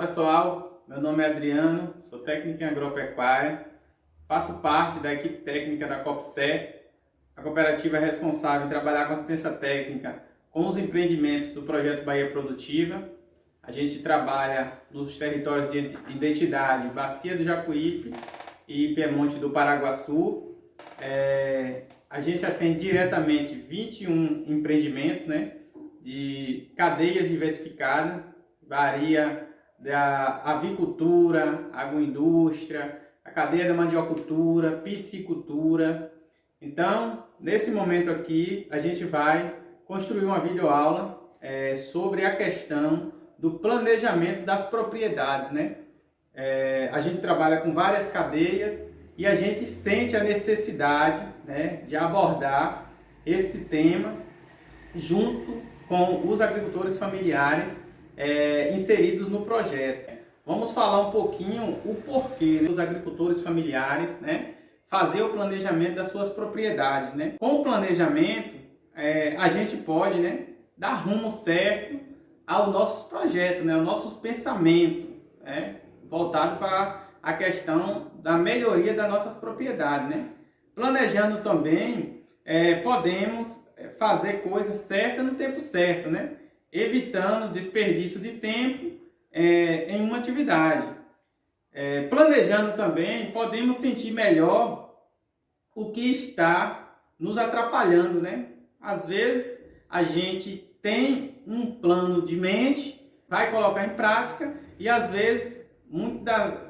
pessoal, meu nome é Adriano, sou técnico em agropecuária, faço parte da equipe técnica da Copse, a cooperativa responsável em trabalhar com assistência técnica com os empreendimentos do projeto Bahia Produtiva. A gente trabalha nos territórios de identidade Bacia do Jacuípe e Piemonte do Paraguaçu. A gente atende diretamente 21 empreendimentos, de cadeias diversificadas, varia da avicultura, agroindústria, a cadeia da mandiocultura, piscicultura. Então, nesse momento aqui, a gente vai construir uma videoaula sobre a questão do planejamento das propriedades, a gente trabalha com várias cadeias e a gente sente a necessidade, de abordar este tema junto com os agricultores familiares inseridos no projeto. Vamos falar um pouquinho o porquê dos agricultores familiares, fazer o planejamento das suas propriedades, Com o planejamento, a gente pode, dar rumo certo aos nossos projetos, ao nosso pensamento, voltado para a questão da melhoria das nossas propriedades, Planejando também, podemos fazer coisas certas no tempo certo, Evitando desperdício de tempo em uma atividade. Planejando também, podemos sentir melhor o que está nos atrapalhando, Às vezes, a gente tem um plano de mente, vai colocar em prática e às vezes,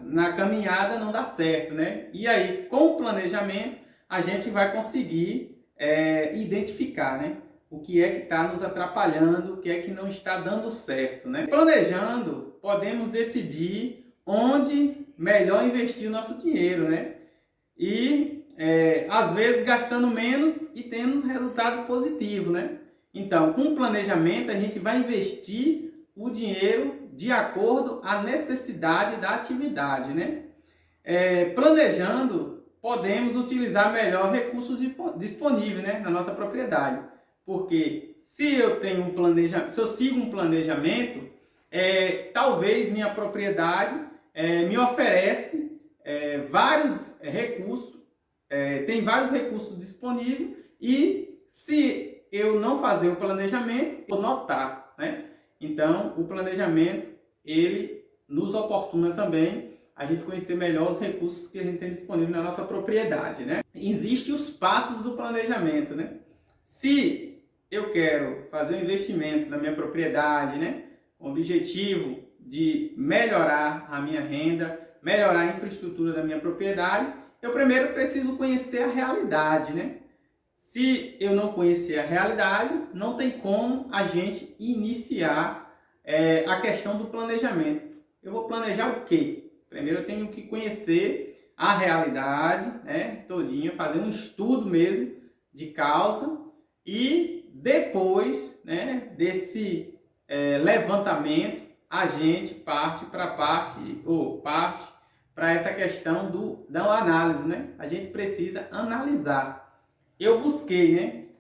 na caminhada não dá certo, E aí, com o planejamento, a gente vai conseguir identificar, o que é que está nos atrapalhando, o que é que não está dando certo, Planejando, podemos decidir onde melhor investir o nosso dinheiro, E, às vezes, gastando menos e tendo resultado positivo, Então, com o planejamento, a gente vai investir o dinheiro de acordo à necessidade da atividade, Planejando, podemos utilizar melhor recursos disponíveis, na nossa propriedade. Porque se eu tenho um planejamento, se eu sigo um planejamento, talvez minha propriedade me oferece vários recursos, tem vários recursos disponíveis e se eu não fazer o planejamento, eu vou notar, Então, o planejamento, ele nos oportuna também a gente conhecer melhor os recursos que a gente tem disponível na nossa propriedade, Existem os passos do planejamento, Se eu quero fazer um investimento na minha propriedade, com o objetivo de melhorar a minha renda, melhorar a infraestrutura da minha propriedade, eu primeiro preciso conhecer a realidade, Se eu não conhecer a realidade, não tem como a gente iniciar a questão do planejamento. Eu vou planejar o quê? Primeiro eu tenho que conhecer a realidade, todinha, fazer um estudo mesmo de causa e depois, desse levantamento, a gente parte para essa questão da análise, A gente precisa analisar. Eu busquei,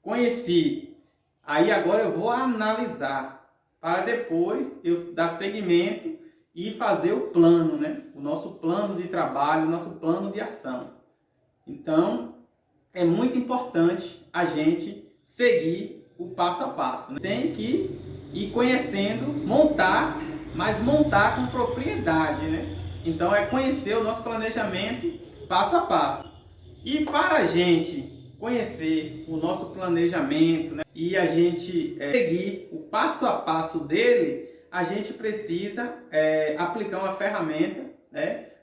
conheci, aí agora eu vou analisar para depois eu dar seguimento e fazer o plano, O nosso plano de trabalho, o nosso plano de ação. Então, é muito importante a gente seguir o passo a passo. Tem que ir conhecendo, mas montar com propriedade, Então, é conhecer o nosso planejamento passo a passo. E para a gente conhecer o nosso planejamento, e a gente seguir o passo a passo dele, a gente precisa aplicar uma ferramenta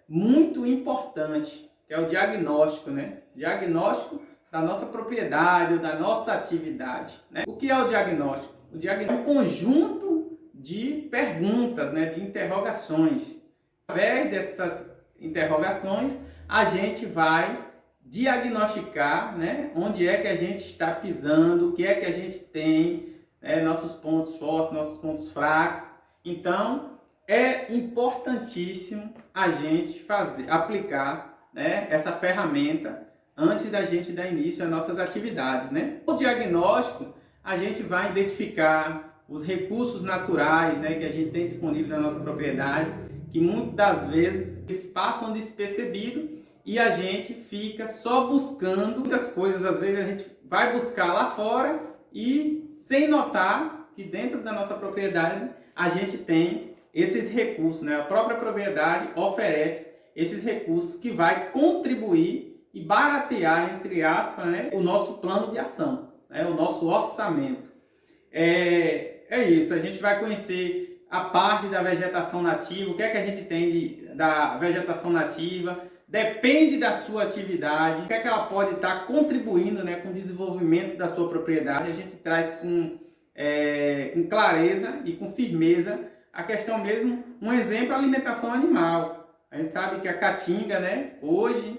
muito importante, que é o diagnóstico, Diagnóstico da nossa propriedade, da nossa atividade, O que é o diagnóstico? O diagnóstico é um conjunto de perguntas, de interrogações. Através dessas interrogações, a gente vai diagnosticar, onde é que a gente está pisando, o que é que a gente tem, nossos pontos fortes, nossos pontos fracos. Então, é importantíssimo a gente aplicar, essa ferramenta antes da gente dar início às nossas atividades, O diagnóstico, a gente vai identificar os recursos naturais, né, que a gente tem disponível na nossa propriedade, que muitas das vezes eles passam despercebido e a gente fica só buscando muitas coisas. Às vezes a gente vai buscar lá fora e sem notar que dentro da nossa propriedade a gente tem esses recursos, né? A própria propriedade oferece esses recursos que vai contribuir e baratear, entre aspas, né, o nosso plano de ação, né, o nosso orçamento. É isso, a gente vai conhecer a parte da vegetação nativa, o que é que a gente tem da vegetação nativa, depende da sua atividade, o que é que ela pode estar contribuindo, né, com o desenvolvimento da sua propriedade. A gente traz com clareza e com firmeza a questão mesmo, um exemplo, a alimentação animal. A gente sabe que a caatinga, né, hoje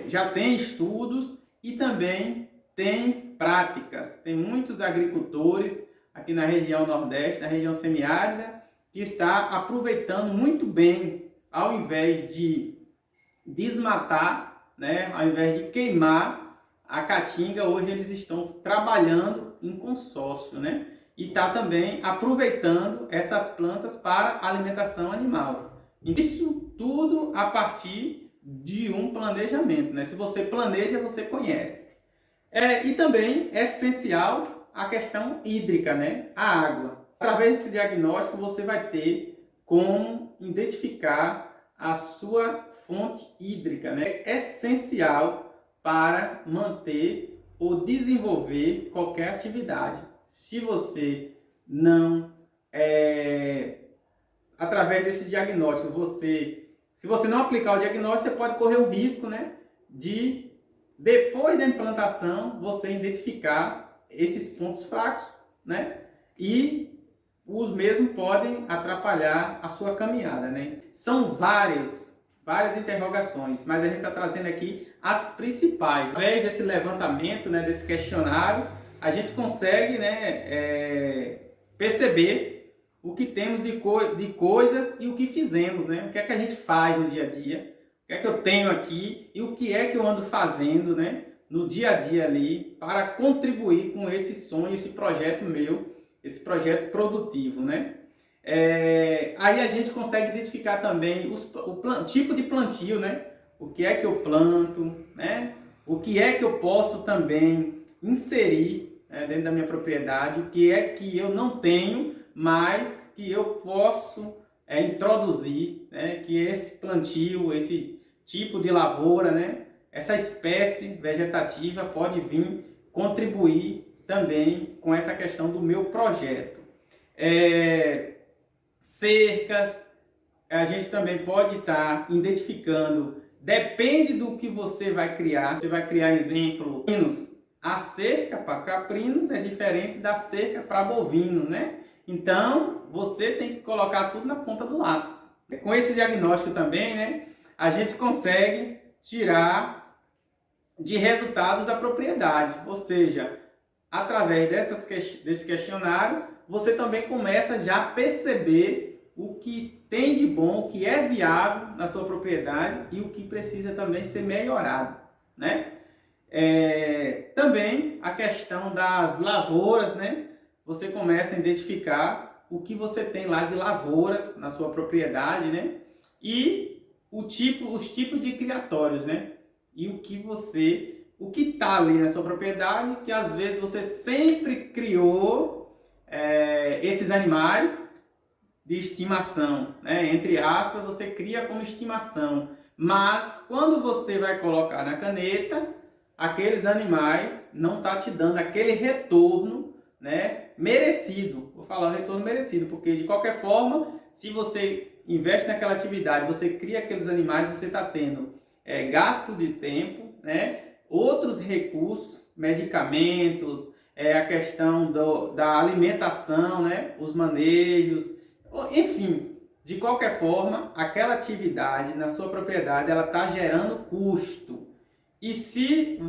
já tem estudos e também tem práticas. Tem muitos agricultores aqui na região Nordeste, na região semiárida, que está aproveitando muito bem, ao invés de desmatar, né, ao invés de queimar a caatinga, hoje eles estão trabalhando em consórcio, né? E está também aproveitando essas plantas para alimentação animal. Isso tudo a partir de um planejamento, né? Se você planeja, você conhece. E também é essencial a questão hídrica, né? A água. Através desse diagnóstico você vai ter como identificar a sua fonte hídrica, né? É essencial para manter ou desenvolver qualquer atividade. Se você não, através desse diagnóstico, se você não aplicar o diagnóstico, você pode correr o risco, né, de, depois da implantação, você identificar esses pontos fracos, né, e os mesmos podem atrapalhar a sua caminhada, né. São várias interrogações, mas a gente está trazendo aqui as principais. Através desse levantamento, né, desse questionário, a gente consegue, né, perceber o que temos de coisas e o que fizemos, né? O que é que a gente faz no dia a dia, o que é que eu tenho aqui e o que é que eu ando fazendo, né, no dia a dia ali para contribuir com esse sonho, esse projeto meu, esse projeto produtivo, né? Aí a gente consegue identificar também o tipo de plantio, né? O que é que eu planto, né? O que é que eu posso também inserir dentro da minha propriedade, o que é que eu não tenho, mas que eu posso introduzir, né? Que esse plantio, esse tipo de lavoura, né? Essa espécie vegetativa pode vir contribuir também com essa questão do meu projeto. Cercas, a gente também pode estar identificando, depende do que você vai criar. Você vai criar, exemplo, caprinos. A cerca para caprinos é diferente da cerca para bovino, né? Então, você tem que colocar tudo na ponta do lápis. Com esse diagnóstico também, né, a gente consegue tirar de resultados da propriedade. Ou seja, através desse questionário, você também começa já a perceber o que tem de bom, o que é viável na sua propriedade e o que precisa também ser melhorado, né? Também a questão das lavouras, né? Você começa a identificar o que você tem lá de lavouras na sua propriedade, né? E os tipos de criatórios, né? E o que está ali na sua propriedade, que às vezes você sempre criou esses animais de estimação, né? Entre aspas, você cria como estimação, mas quando você vai colocar na caneta, aqueles animais não estão te dando aquele retorno, né, merecido. Vou falar o retorno merecido, porque de qualquer forma, se você investe naquela atividade, você cria aqueles animais, você está tendo gasto de tempo, né, outros recursos, medicamentos, a questão da alimentação, né, os manejos, enfim, de qualquer forma, aquela atividade na sua propriedade, ela está gerando custo. E se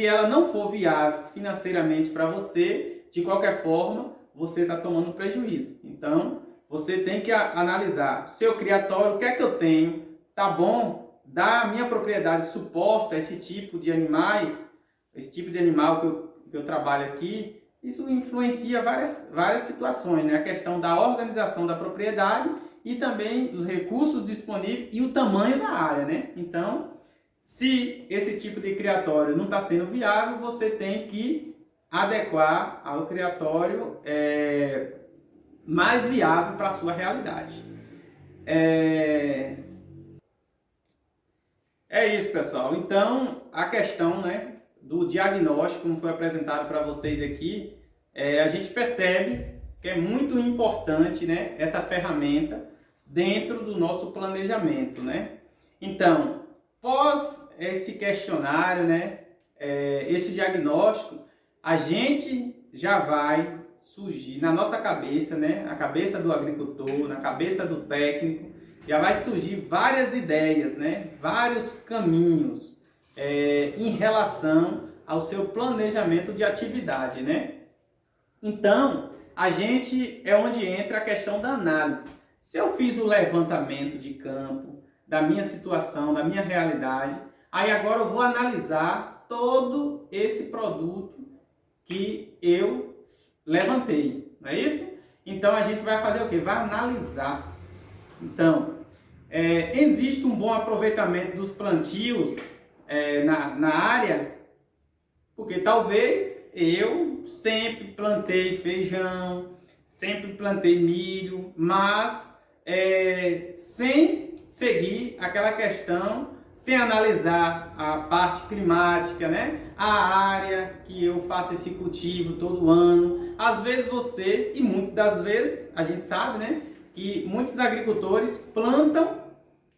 ela não for viável financeiramente para você, de qualquer forma, você está tomando prejuízo. Então, você tem que analisar seu criatório, o que é que eu tenho, tá bom? Da minha propriedade suporta esse tipo de animais, esse tipo de animal que eu trabalho aqui, isso influencia várias situações, né? A questão da organização da propriedade e também dos recursos disponíveis e o tamanho da área, né? Então, se esse tipo de criatório não está sendo viável, você tem que adequar ao criatório mais viável para a sua realidade. É isso, pessoal. Então, a questão, né, do diagnóstico, como foi apresentado para vocês aqui, a gente percebe que é muito importante, né, essa ferramenta dentro do nosso planejamento, né? Então, pós esse questionário, né, esse diagnóstico, a gente já vai surgir na nossa cabeça, né, na cabeça do agricultor, na cabeça do técnico, já vai surgir várias ideias, né, vários caminhos em relação ao seu planejamento de atividade, né? Então, a gente é onde entra a questão da análise. Se eu fiz o levantamento de campo, da minha situação, da minha realidade, aí agora eu vou analisar todo esse produto que eu levantei, não é isso? Então a gente vai fazer o quê? Vai analisar. Então, existe um bom aproveitamento dos plantios na área, porque talvez eu sempre plantei feijão, sempre plantei milho, mas sem seguir aquela questão, sem analisar a parte climática, né? A área que eu faço esse cultivo todo ano. Às vezes você, e muitas das vezes, a gente sabe, né? Que muitos agricultores plantam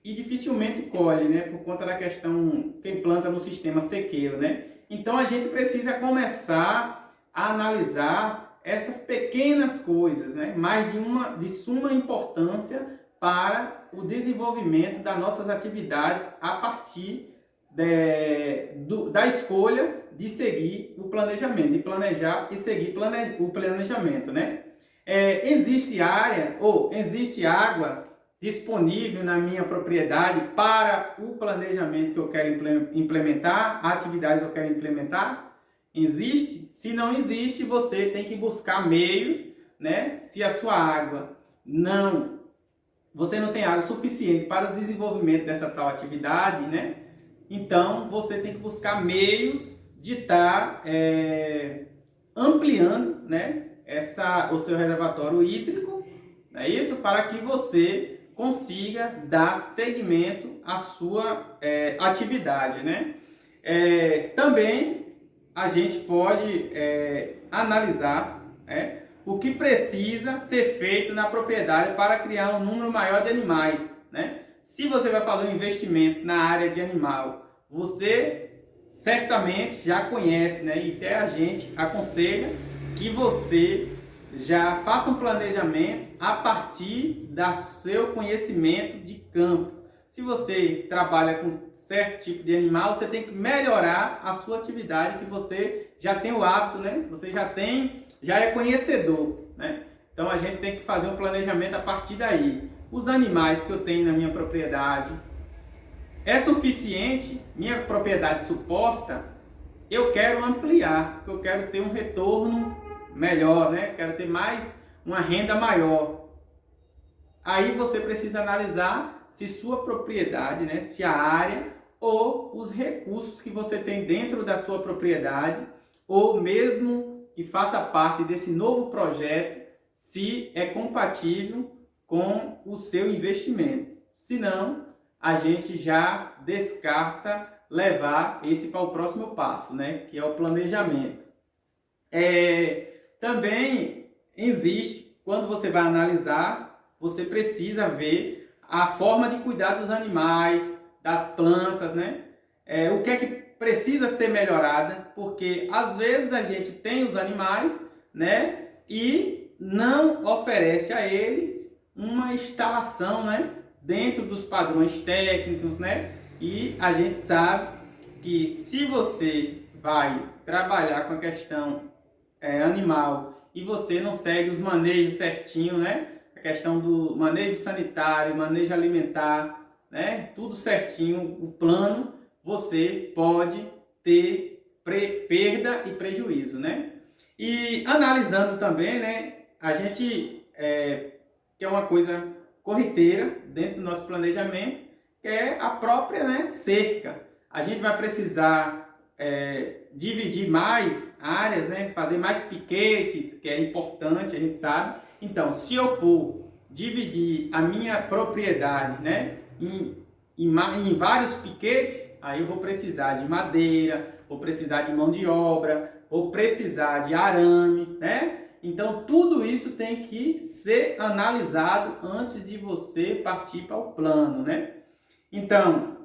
e dificilmente colhem, né? Por conta da questão, quem planta no sistema sequeiro, né? Então a gente precisa começar a analisar essas pequenas coisas, né? Mas de suma importância para o desenvolvimento das nossas atividades a partir da escolha de seguir o planejamento, de planejar e seguir o planejamento, né? Existe água disponível na minha propriedade para o planejamento que eu quero implementar, a atividade que eu quero implementar? Existe? Se não existe, você tem que buscar meios, né? Se a sua água você não tem água suficiente para o desenvolvimento dessa tal atividade, né? Então você tem que buscar meios de estar ampliando, né, o seu reservatório hídrico, não é isso? Para que você consiga dar seguimento à sua atividade, né? Também a gente pode analisar o que precisa ser feito na propriedade para criar um número maior de animais, né? Se você vai fazer um investimento na área de animal, você certamente já conhece, né? E até a gente aconselha que você já faça um planejamento a partir do seu conhecimento de campo. Se você trabalha com certo tipo de animal, você tem que melhorar a sua atividade, que você já tem o hábito, né? Você já é conhecedor, né? Então a gente tem que fazer um planejamento a partir daí. Os animais que eu tenho na minha propriedade é suficiente? Minha propriedade suporta? Eu quero ampliar, porque eu quero ter um retorno melhor, né? Quero ter uma renda maior. Aí você precisa analisar se sua propriedade, né, se a área ou os recursos que você tem dentro da sua propriedade, ou mesmo que faça parte desse novo projeto, se é compatível com o seu investimento. Se não, a gente já descarta levar esse para o próximo passo, né, que é o planejamento. Também existe, quando você vai analisar, você precisa ver a forma de cuidar dos animais, das plantas, né? O que é que precisa ser melhorada, porque às vezes a gente tem os animais, né? E não oferece a eles uma instalação, né? Dentro dos padrões técnicos, né? E a gente sabe que se você vai trabalhar com a questão animal e você não segue os manejos certinho, né? A questão do manejo sanitário, manejo alimentar, né? Tudo certinho, o plano, você pode ter perda e prejuízo, né? E analisando também, né, a gente tem uma coisa corriqueira dentro do nosso planejamento, que é a própria, né, cerca. A gente vai precisar dividir mais áreas, né, fazer mais piquetes, que é importante, a gente sabe. Então, se eu for dividir a minha propriedade, né, em vários piquetes, aí eu vou precisar de madeira, vou precisar de mão de obra, vou precisar de arame, né? Então, tudo isso tem que ser analisado antes de você partir para o plano, né? Então,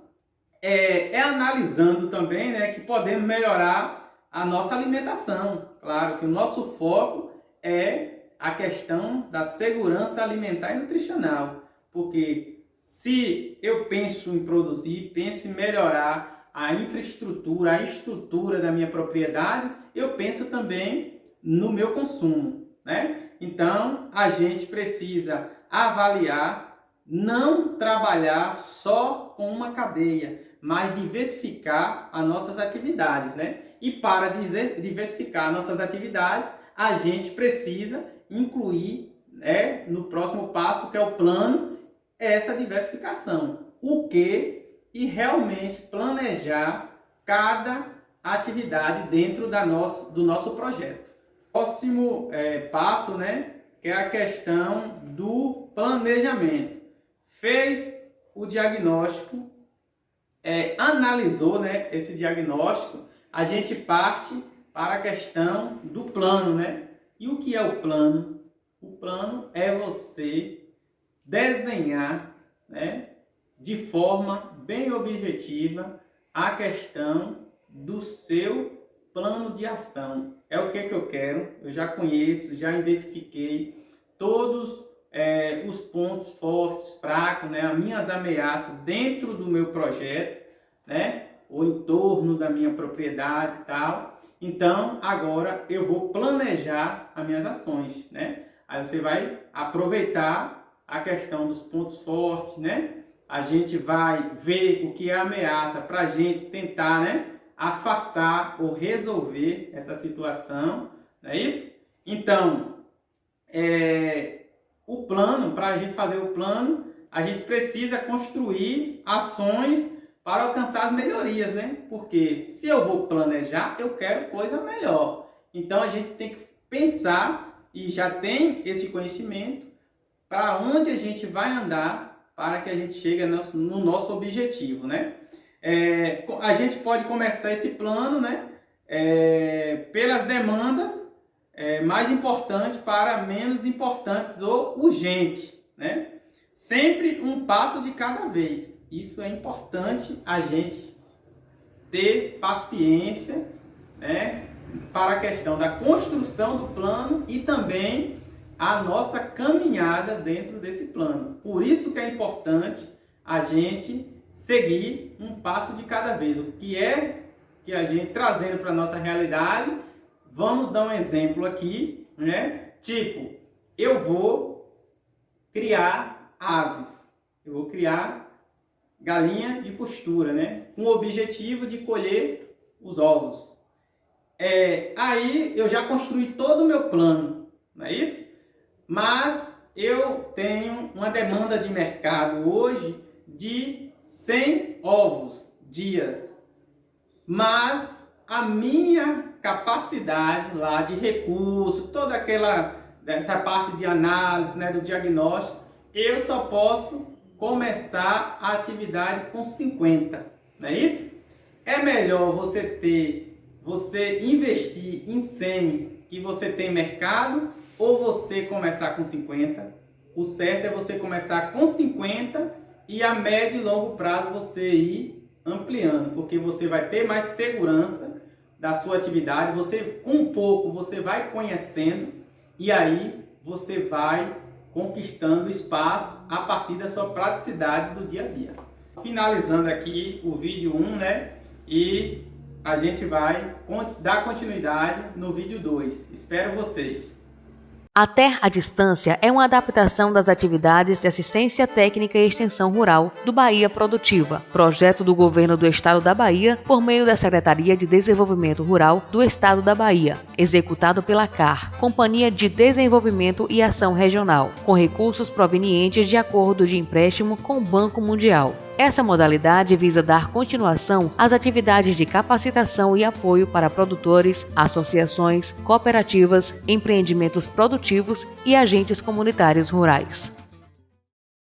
analisando também, né, que podemos melhorar a nossa alimentação. Claro que o nosso foco é a questão da segurança alimentar e nutricional, porque se eu penso em produzir, penso em melhorar a infraestrutura, a estrutura da minha propriedade, eu penso também no meu consumo, né? Então, a gente precisa avaliar, não trabalhar só com uma cadeia, mas diversificar as nossas atividades, né? E para diversificar nossas atividades, a gente precisa incluir, no próximo passo, que é o plano, essa diversificação. O que e realmente planejar cada atividade dentro do nosso projeto. Próximo passo, né, que é a questão do planejamento. Fez o diagnóstico, analisou, né, esse diagnóstico, a gente parte para a questão do plano, né? E o que é o plano? O plano é você desenhar, né, de forma bem objetiva a questão do seu plano de ação. É o que eu quero, eu já conheço, já identifiquei todos os pontos fortes, fracos, né, as minhas ameaças dentro do meu projeto, né, ou em torno da minha propriedade e tal. Então, agora eu vou planejar as minhas ações, né? Aí você vai aproveitar a questão dos pontos fortes, né? A gente vai ver o que é ameaça para a gente tentar, né, afastar ou resolver essa situação, não é isso? Então, o plano, para a gente fazer o plano, a gente precisa construir ações para alcançar as melhorias, né? Porque se eu vou planejar, eu quero coisa melhor. Então a gente tem que pensar e já tem esse conhecimento para onde a gente vai andar para que a gente chegue no nosso objetivo, né? A gente pode começar esse plano, né, pelas demandas mais importantes para menos importantes ou urgentes, né? Sempre um passo de cada vez. Isso é importante a gente ter paciência, né, para a questão da construção do plano e também a nossa caminhada dentro desse plano. Por isso que é importante a gente seguir um passo de cada vez. O que é que a gente trazendo para a nossa realidade, vamos dar um exemplo aqui, né? Tipo, eu vou criar aves, eu vou criar galinha de postura, né? Com o objetivo de colher os ovos. Aí eu já construí todo o meu plano, não é isso? Mas eu tenho uma demanda de mercado hoje de 100 ovos dia. Mas a minha capacidade lá de recurso, toda essa parte de análise, né, do diagnóstico, eu só posso começar a atividade com 50, não é isso? É melhor você investir em 100 que você tem mercado ou você começar com 50? O certo é você começar com 50 e a médio e longo prazo você ir ampliando, porque você vai ter mais segurança da sua atividade, você com um pouco você vai conhecendo e aí você vai conquistando espaço a partir da sua praticidade do dia a dia. Finalizando aqui o vídeo 1, né? E a gente vai dar continuidade no vídeo 2. Espero vocês! A Ter à Distância é uma adaptação das atividades de assistência técnica e extensão rural do Bahia Produtiva, projeto do governo do estado da Bahia por meio da Secretaria de Desenvolvimento Rural do estado da Bahia, executado pela CAR, Companhia de Desenvolvimento e Ação Regional, com recursos provenientes de acordo de empréstimo com o Banco Mundial. Essa modalidade visa dar continuação às atividades de capacitação e apoio para produtores, associações, cooperativas, empreendimentos produtivos e agentes comunitários rurais.